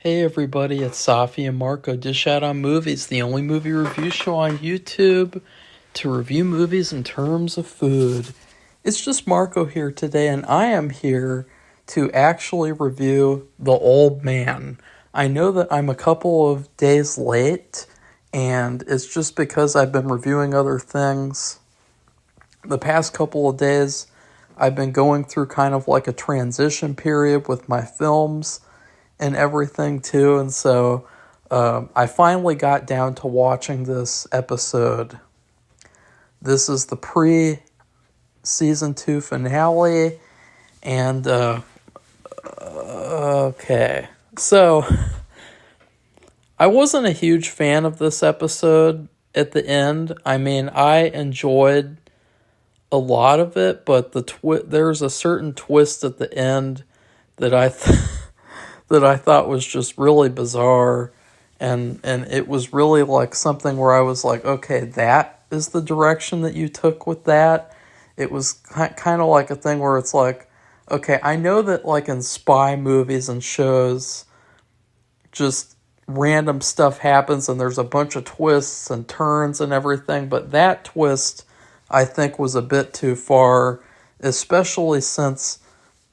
Hey everybody, it's Safi and Marco Dish Out on Movies, the only movie review show on YouTube to review movies in terms of food. It's just Marco here today, and I am here to actually review The Old Man. I know that I'm a couple of days late, and it's just because I've been reviewing other things. The past couple of days, I've been going through kind of like a transition period with my films and everything too, and so I finally got down to watching this episode. This is the pre-season 2 finale, and okay, so I wasn't a huge fan of this episode at the end. I mean, I enjoyed a lot of it, but there's a certain twist at the end that that I thought was just really bizarre, and it was really like something where I was like, okay, that is the direction that you took with that. It was kind of like a thing where it's like, okay, I know that like in spy movies and shows, just random stuff happens and there's a bunch of twists and turns and everything, but that twist I think was a bit too far, especially since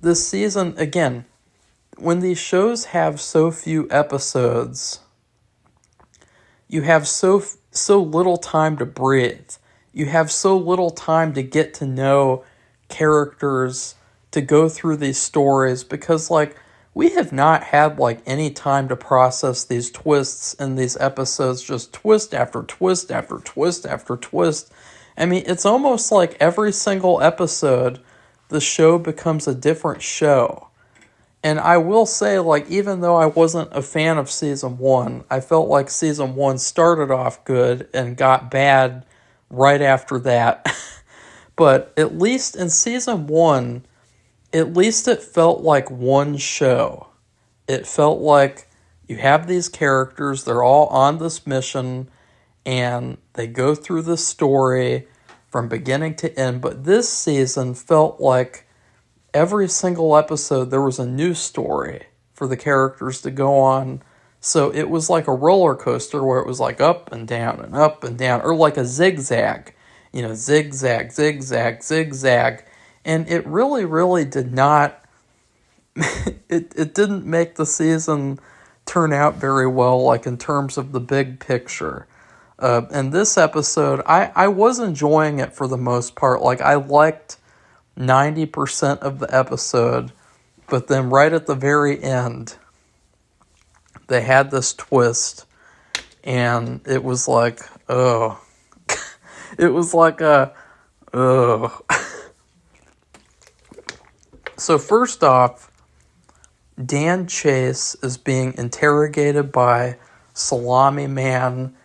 this season, again, when these shows have so few episodes, you have so little time to breathe. You have so little time to get to know characters, to go through these stories, because like we have not had like any time to process these twists in these episodes, just twist after twist after twist after twist. I mean, it's almost like every single episode the show becomes a different show. And I will say, like, even though I wasn't a fan of season 1, I felt like season 1 started off good and got bad right after that. But at least in season 1, at least it felt like one show. It felt like you have these characters, they're all on this mission, and they go through this story from beginning to end. But this season felt like every single episode, there was a new story for the characters to go on. So it was like a roller coaster where it was like up and down and up and down, or like a zigzag, zigzag, zigzag, zigzag. And it really, really did not, it didn't make the season turn out very well, like in terms of the big picture. And this episode, I was enjoying it for the most part. Like, I liked 90% of the episode, but then right at the very end, they had this twist, and it was like, oh. It was like oh. So first off, Dan Chase is being interrogated by Salami Man,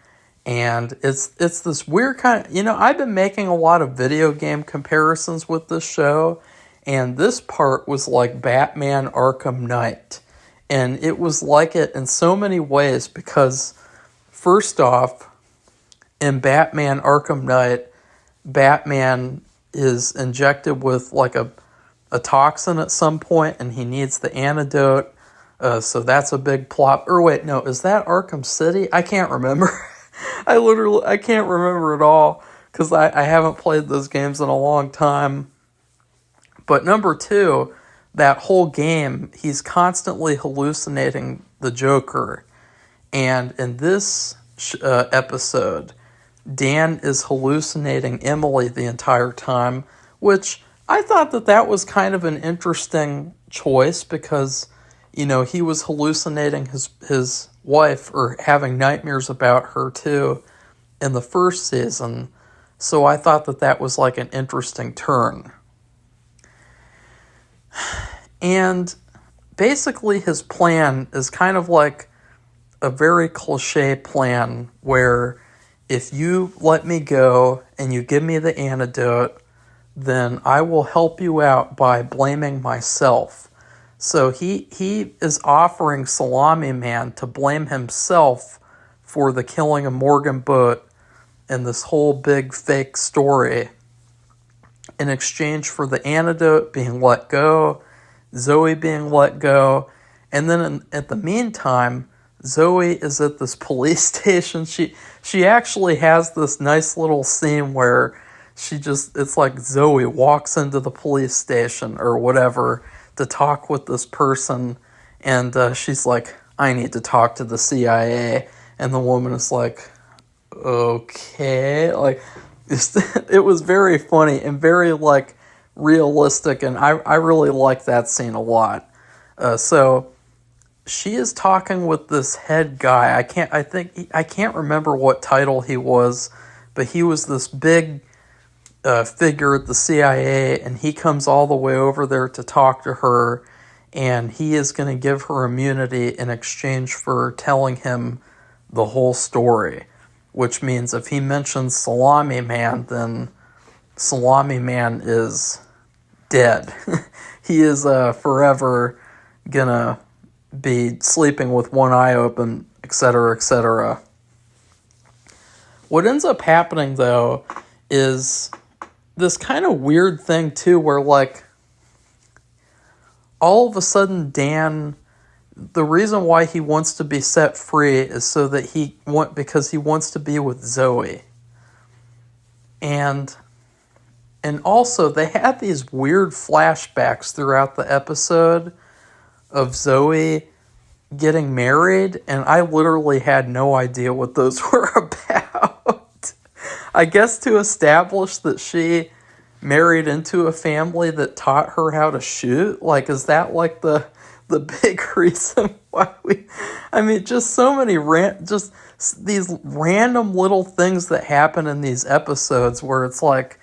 and it's this weird kind of, I've been making a lot of video game comparisons with this show, and this part was like Batman Arkham Knight. And it was like it in so many ways because, first off, in Batman Arkham Knight, Batman is injected with like a toxin at some point, and he needs the antidote. So that's a big plot. Or wait, no, is that Arkham City? I can't remember. I can't remember at all because I haven't played those games in a long time. But number 2, that whole game, he's constantly hallucinating the Joker. And in this episode, Dan is hallucinating Emily the entire time, which I thought that was kind of an interesting choice because, he was hallucinating his wife or having nightmares about her too in the first season. So I thought that was like an interesting turn. And basically his plan is kind of like a very cliche plan where if you let me go and you give me the antidote, then I will help you out by blaming myself. So he is offering Salami Man to blame himself for the killing of Morgan Boat and this whole big fake story in exchange for the antidote being let go, Zoe being let go, And then at the meantime, Zoe is at this police station. She actually has this nice little scene where it's like Zoe walks into the police station or whatever to talk with this person, and she's like, I need to talk to the CIA. And the woman is like, okay. Like, it was very funny and very, like, realistic, and I really like that scene a lot. So she is talking with this head guy. I can't remember what title he was, but he was this big figure at the CIA, and he comes all the way over there to talk to her, and he is going to give her immunity in exchange for telling him the whole story, which means if he mentions Salami Man, then Salami Man is dead. He is forever gonna be sleeping with one eye open, etc., etc. What ends up happening, though, is this kind of weird thing, too, where, like, all of a sudden Dan, the reason why he wants to be set free is so that because he wants to be with Zoe. And also, they had these weird flashbacks throughout the episode of Zoe getting married, and I literally had no idea what those were about. I guess to establish that she married into a family that taught her how to shoot. Like, is that like the big reason why just so many just these random little things that happen in these episodes where it's like,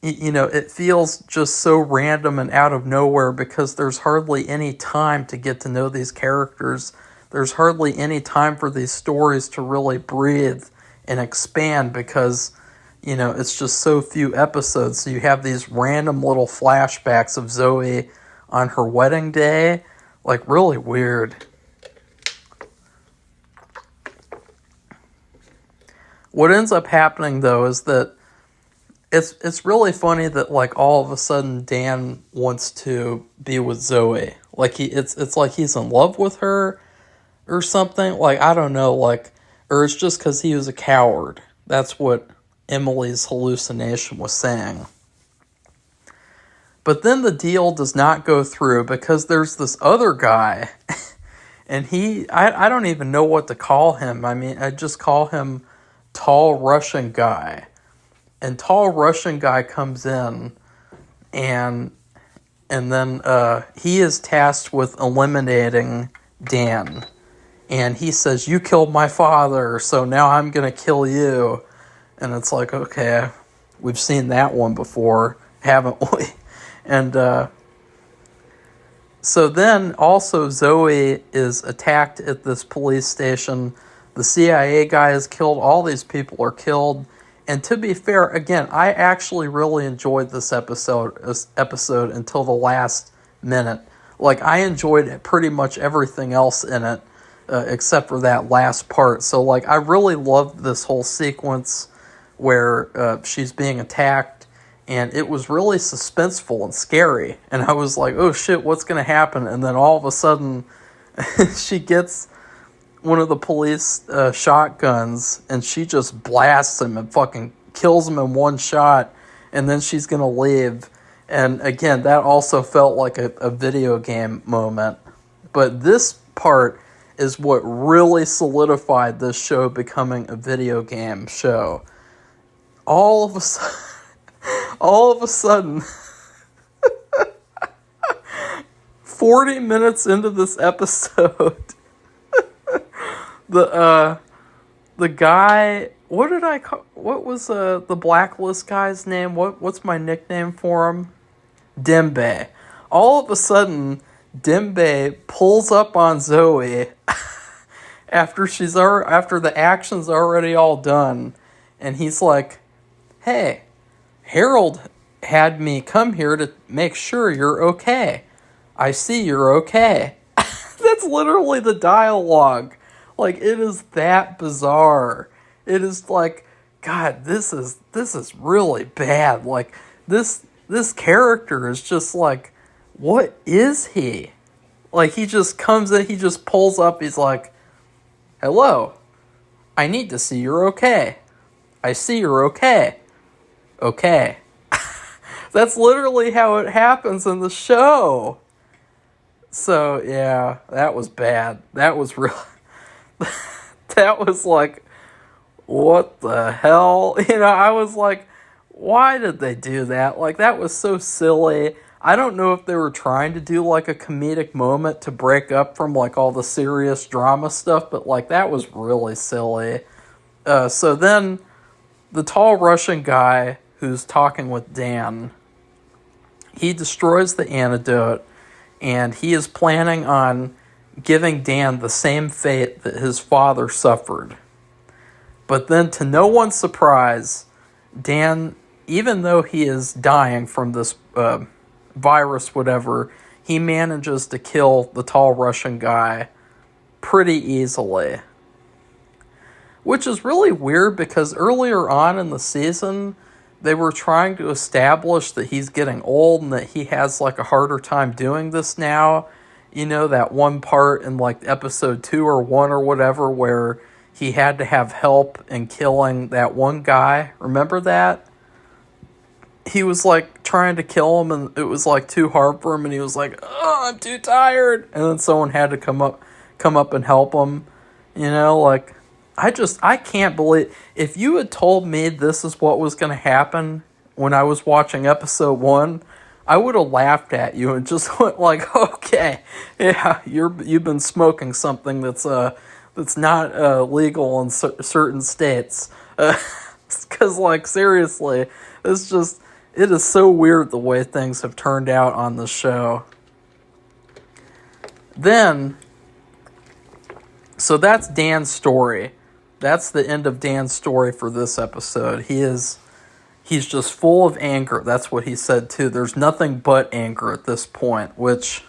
it feels just so random and out of nowhere because there's hardly any time to get to know these characters. There's hardly any time for these stories to really breathe and expand because, it's just so few episodes. So you have these random little flashbacks of Zoe on her wedding day. Like, really weird. What ends up happening, though, is that it's really funny that, like, all of a sudden Dan wants to be with Zoe. Like, it's like he's in love with her or something. Like, I don't know, like, or it's just because he was a coward. That's what Emily's hallucination was saying. But then the deal does not go through because there's this other guy, and I don't even know what to call him. I just call him Tall Russian Guy. And Tall Russian Guy comes in, and then he is tasked with eliminating Dan. And he says, you killed my father, so now I'm going to kill you. And it's like, okay, we've seen that one before, haven't we? And so then also Zoe is attacked at this police station. The CIA guy is killed. All these people are killed. And to be fair, again, I actually really enjoyed this episode until the last minute. Like, I enjoyed pretty much everything else in it, except for that last part. So, like, I really loved this whole sequence where she's being attacked, and it was really suspenseful and scary. And I was like, oh shit, what's going to happen? And then all of a sudden, she gets one of the police shotguns, and she just blasts him and fucking kills him in one shot, and then she's going to leave. And again, that also felt like a video game moment. But this part is what really solidified this show becoming a video game show. All of a sudden, 40 minutes into this episode, the guy, what was the Blacklist guy's name? What's my nickname for him? Dembe. All of a sudden, Dembe pulls up on Zoe after the action's already all done, and he's like, hey, Harold had me come here to make sure you're okay. I see you're okay. That's literally the dialogue. Like, it is that bizarre. It is like, God, this is really bad. Like, this character is just like, what is he? Like, he just comes in, he just pulls up, he's like, hello, I need to see you're okay. I see you're okay. Okay. That's literally how it happens in the show. So, yeah, that was bad. That was real. That was like, what the hell? I was like, why did they do that? Like, that was so silly. I don't know if they were trying to do, like, a comedic moment to break up from, like, all the serious drama stuff, but, like, that was really silly. So then, the tall Russian guy who's talking with Dan, he destroys the antidote, and he is planning on giving Dan the same fate that his father suffered. But then, to no one's surprise, Dan, even though he is dying from this virus, whatever, he manages to kill the tall Russian guy pretty easily. Which is really weird because earlier on in the season, they were trying to establish that he's getting old and that he has like a harder time doing this now. That one part in like episode 2 or 1 or whatever where he had to have help in killing that one guy. Remember that? He was like trying to kill him and it was like too hard for him and he was like, oh, I'm too tired. And then someone had to come up and help him. Like, I can't believe, if you had told me this is what was going to happen when I was watching episode 1, I would have laughed at you and just went like, okay, yeah, you've been smoking something that's not legal in certain states. Because, like, seriously, it is so weird the way things have turned out on the show. Then, so that's Dan's story. That's the end of Dan's story for this episode. He's just full of anger. That's what he said too. There's nothing but anger at this point, which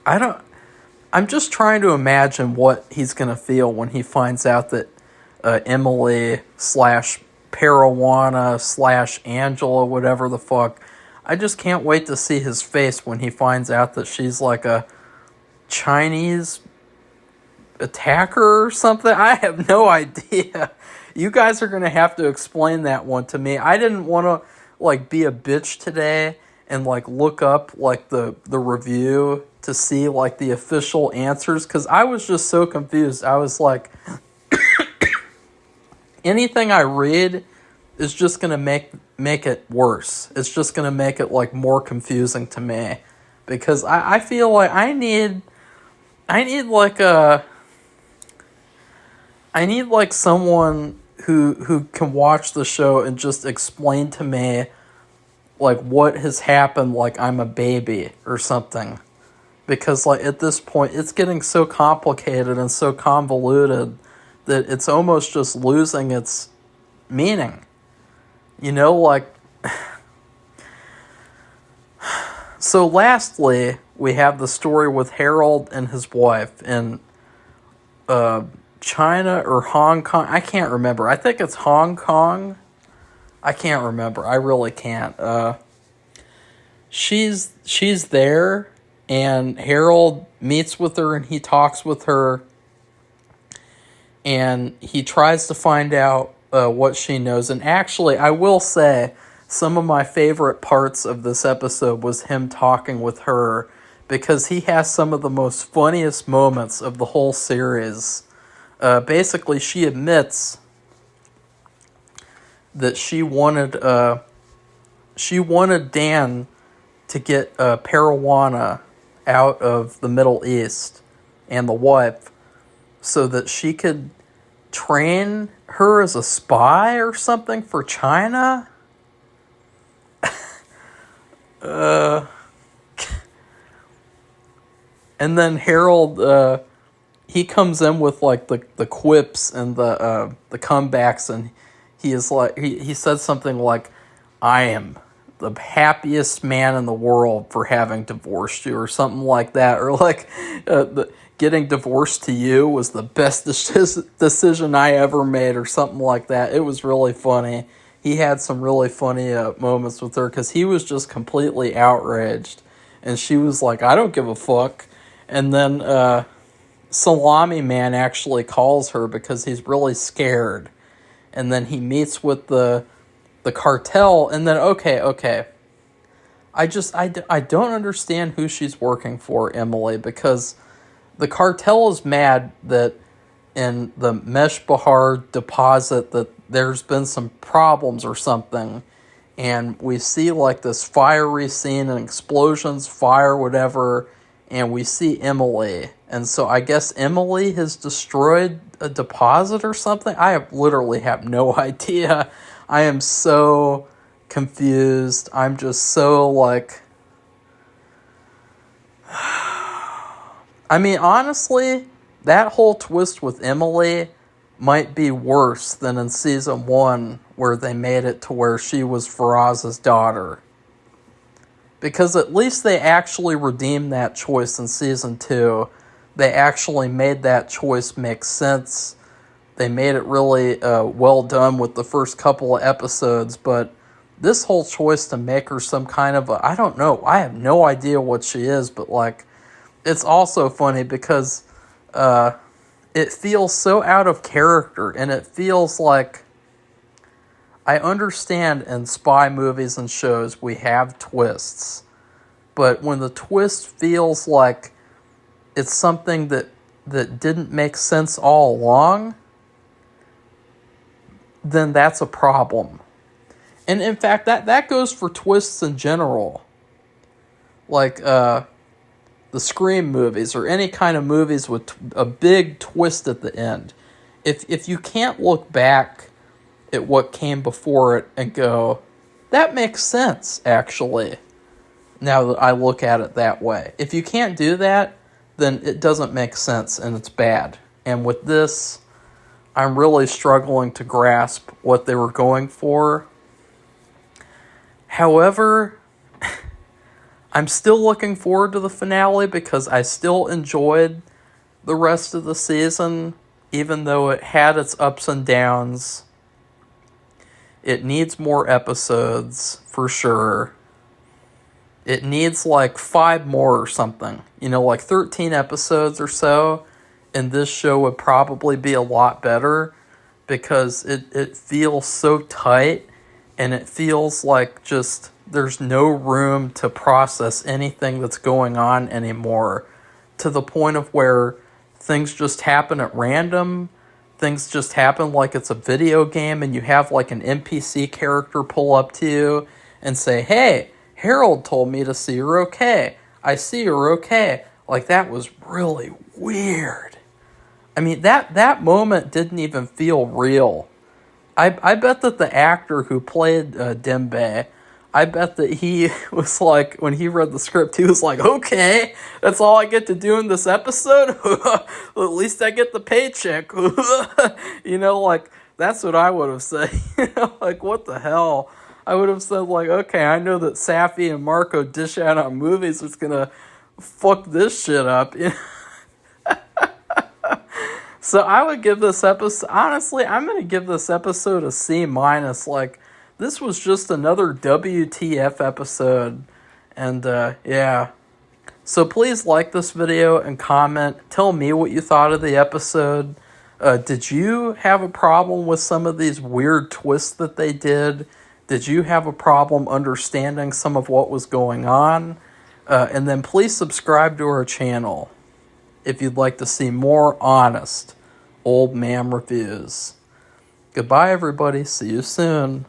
I'm just trying to imagine what he's going to feel when he finds out that Emily / Parawana / Angela, whatever the fuck. I just can't wait to see his face when he finds out that she's like a Chinese attacker or something. I have no idea. You guys are going to have to explain that one to me. I didn't want to like be a bitch today and like look up like the review to see like the official answers because I was just so confused. I was like, anything I read is just going to make it worse. It's just going to make it like more confusing to me because I feel like I need someone who can watch the show and just explain to me like what has happened like I'm a baby or something. Because like at this point it's getting so complicated and so convoluted that it's almost just losing its meaning. Like so lastly, we have the story with Harold and his wife in China or Hong Kong. I can't remember. I think it's Hong Kong. I can't remember. I really can't. She's there, and Harold meets with her, and he talks with her, and he tries to find out what she knows. And actually, I will say, some of my favorite parts of this episode was him talking with her, because he has some of the most funniest moments of the whole series. Basically, she admits that she wanted Dan to get Parawana out of the Middle East and the wife so that she could train her as a spy or something for China. And then Harold, he comes in with like the quips and the comebacks, and he is like he said something like, "I am the happiest man in the world for having divorced you," or something like that, or like getting divorced to you was the best decision I ever made, or something like that. It was really funny. he had some really funny moments with her because he was just completely outraged. And she was like, I don't give a fuck. And then Salami Man actually calls her because he's really scared. And then he meets with the cartel. And then, okay. I don't understand who she's working for, Emily, because the cartel is mad that in the Meshbahar deposit that there's been some problems or something. And we see like this fiery scene and explosions, fire, whatever, and we see Emily. And so I guess Emily has destroyed a deposit or something. Literally have no idea. I am so confused. I'm just so like... I mean, honestly, that whole twist with Emily might be worse than in season 1 where they made it to where she was Faraz's daughter. Because at least they actually redeemed that choice in season 2. They actually made that choice make sense. They made it really well done with the first couple of episodes, but this whole choice to make her some kind of I don't know, I have no idea what she is, but like, it's also funny because it feels so out of character, and it feels like, I understand in spy movies and shows we have twists, but when the twist feels like it's something that didn't make sense all along, then that's a problem. And in fact, that goes for twists in general. Like the Scream movies or any kind of movies with a big twist at the end. If you can't look back at what came before it and go, that makes sense, actually, now that I look at it that way. If you can't do that, then it doesn't make sense and it's bad. And with this, I'm really struggling to grasp what they were going for. However, I'm still looking forward to the finale because I still enjoyed the rest of the season, even though it had its ups and downs. It needs more episodes, for sure. It needs like 5 more or something. You know, like 13 episodes or so. And this show would probably be a lot better because it feels so tight. And it feels like just there's no room to process anything that's going on anymore. To the point of where things just happen at random. Things just happen like it's a video game and you have like an NPC character pull up to you and say, hey, Harold told me to see you're okay. I see you're okay. Like, that was really weird. I mean, that moment didn't even feel real. I bet that the actor who played Dembe, I bet that he was like, when he read the script, he was like, okay, that's all I get to do in this episode? Well, at least I get the paycheck. You know, like, that's what I would have said. Like, what the hell? I would have said, like, okay, I know that Safi and Marco dish out on movies. It's going to fuck this shit up. So I would give this episode, honestly, I'm going to give this episode a C-. Like, this was just another WTF episode. And, yeah. So please like this video and comment. Tell me what you thought of the episode. Did you have a problem with some of these weird twists that they did? Did you have a problem understanding some of what was going on? And then please subscribe to our channel if you'd like to see more honest old man reviews. Goodbye, everybody. See you soon.